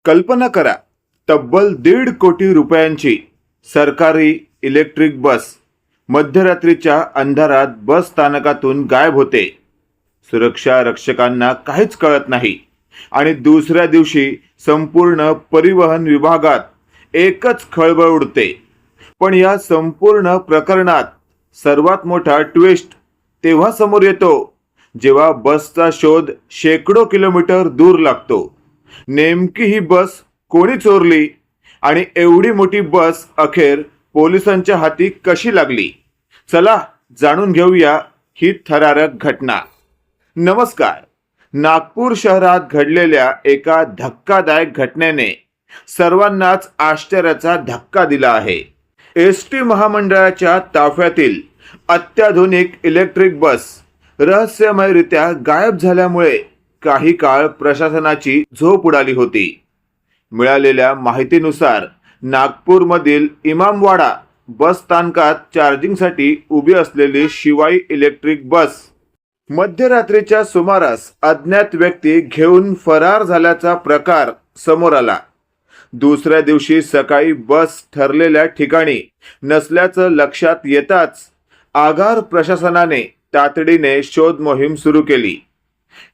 कल्पना करा, तब्बल 1.5 कोटी रुपयांची सरकारी इलेक्ट्रिक बस मध्यरात्रीच्या अंधारात बस स्थानकातून गायब होते. सुरक्षा रक्षकांना काहीच कळत नाही आणि दुसऱ्या दिवशी संपूर्ण परिवहन विभागात एकच खळबळ उडते. पण या संपूर्ण प्रकरणात सर्वात मोठा ट्विस्ट तेव्हा समोर येतो जेव्हा बसचा शोध शेकडो किलोमीटर दूर लागतो. नेमकी ही बस कोणी चोरली आणि एवढी मोठी बस अखेर पोलिसांच्या हाती कशी लागली? चला जाणून घेऊया ही थरारक घटना. नमस्कार. नागपूर शहरात घडलेल्या एका धक्कादायक घटनेने सर्वांनाच आश्चर्याचा धक्का दिला आहे. एसटी महामंडळाच्या ताफ्यातील अत्याधुनिक इलेक्ट्रिक बस रहस्यमयरित्या गायब झाल्यामुळे काही काळ प्रशासनाची झोप उडाली होती. मिळालेल्या माहितीनुसार नागपूरमधील इमामवाडा बस स्थानकात चार्जिंगसाठी उभी असलेली शिवाई इलेक्ट्रिक बस मध्यरात्रीच्या सुमारास अज्ञात व्यक्ती घेऊन फरार झाल्याचा प्रकार समोर आला. दुसऱ्या दिवशी सकाळी बस ठरलेल्या ठिकाणी नसल्याचं लक्षात येताच आगार प्रशासनाने तातडीने शोध मोहीम सुरू केली.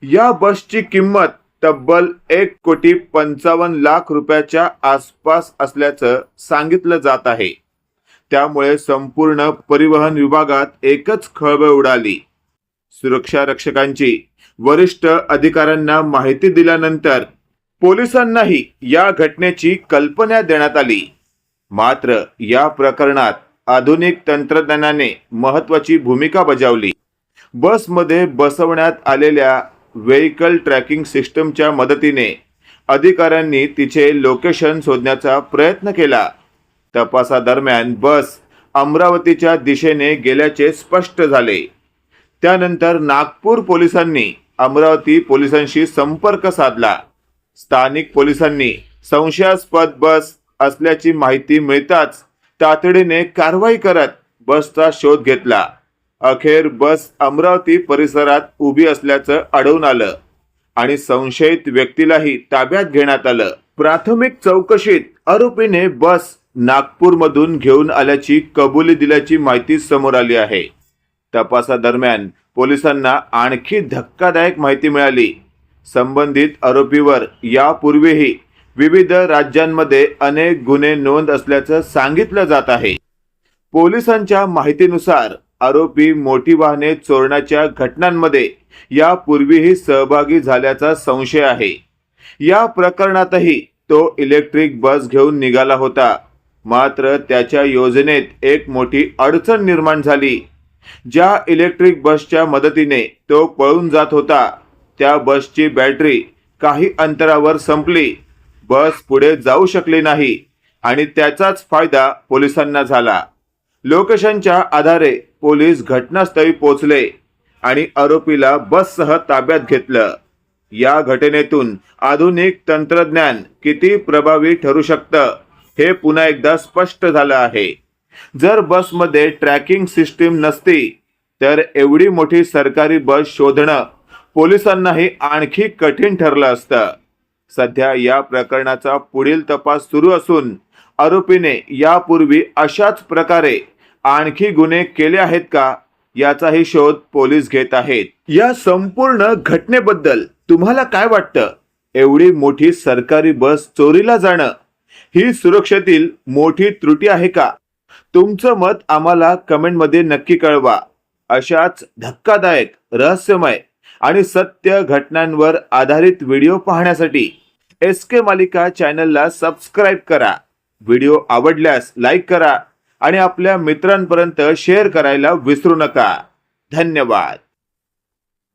या बसची किंमत तब्बल 1,55,00,000 रुपयाच्या आसपास असल्याचं सांगितलं जात आहे. त्यामुळे संपूर्ण परिवहन विभागात एकच खळबळ उडाली. सुरक्षा रक्षकांची वरिष्ठ अधिकाऱ्यांना माहिती दिल्यानंतर पोलिसांनाही या घटनेची कल्पना देण्यात आली. मात्र या प्रकरणात आधुनिक तंत्रज्ञानाने महत्त्वाची भूमिका बजावली. बसमध्ये बसवण्यात आलेल्या व्हेइकल ट्रॅकिंग सिस्टमच्या मदतीने अधिकाऱ्यांनी तिचे लोकेशन शोधण्याचा प्रयत्न केला. तपासादरम्यान बस अमरावतीच्या दिशेने गेल्याचे स्पष्ट झाले. त्यानंतर नागपूर पोलिसांनी अमरावती पोलिसांशी संपर्क साधला. स्थानिक पोलिसांनी संशयास्पद बस असल्याची माहिती मिळताच तातडीने कारवाई करत बसचा शोध घेतला. अखेर बस अमरावती परिसरात उभी असल्याचं आढळून आलं आणि संशयित व्यक्तीलाही ताब्यात घेण्यात आलं. प्राथमिक चौकशीत आरोपीने बस नागपूरमधून घेऊन आल्याची कबुली दिल्याची माहिती समोर आली आहे. तपासादरम्यान पोलिसांना आणखी धक्कादायक माहिती मिळाली. संबंधित आरोपीवर यापूर्वीही विविध राज्यांमध्ये अनेक गुन्हे नोंद असल्याचं सांगितलं जात आहे. पोलिसांच्या माहितीनुसार आरोपी मोठी वाहने चोरण्याच्या घटनांमध्ये यापूर्वीही सहभागी झाल्याचा संशय आहे. या प्रकरणातही तो इलेक्ट्रिक बस घेऊन निघाला होता. मात्र त्याच्या योजनेत एक मोठी अडचण निर्माण झाली. ज्या इलेक्ट्रिक बसच्या मदतीने तो पळून जात होता त्या बसची बॅटरी काही अंतरावर संपली. बस पुढे जाऊ शकली नाही आणि त्याचाच फायदा पोलिसांना झाला. लोकेशनच्या आधारे पोलीस घटनास्थळी पोहोचले आणि आरोपीला बससह ताब्यात घेतलं. या घटनेतून आधुनिक तंत्रज्ञान किती प्रभावी ठरू शकतं हे पुन्हा एकदा स्पष्ट झालं आहे. जर बसमध्ये ट्रॅकिंग सिस्टीम नसती तर एवढी मोठी सरकारी बस शोधणं पोलिसांनाही आणखी कठीण ठरलं असतं. सध्या या प्रकरणाचा पुढील तपास सुरू असून आरोपीने यापूर्वी अशाच प्रकारे आणखी गुन्हे केले आहेत का याचाही शोध पोलीस घेत आहेत. या संपूर्ण घटनेबद्दल तुम्हाला काय वाटतं? एवढी मोठी सरकारी बस चोरीला जाणं ही सुरक्षेतील मोठी त्रुटी आहे का? तुमचं मत आम्हाला कमेंटमध्ये नक्की कळवा. अशाच धक्कादायक, रहस्यमय आणि सत्य घटनांवर आधारित व्हिडिओ पाहण्यासाठी SK मालिका चॅनलला सबस्क्राईब करा. व्हिडिओ आवडल्यास लाईक करा आणि आपल्या मित्रांपर्यंत शेअर करायला विसरू नका. धन्यवाद.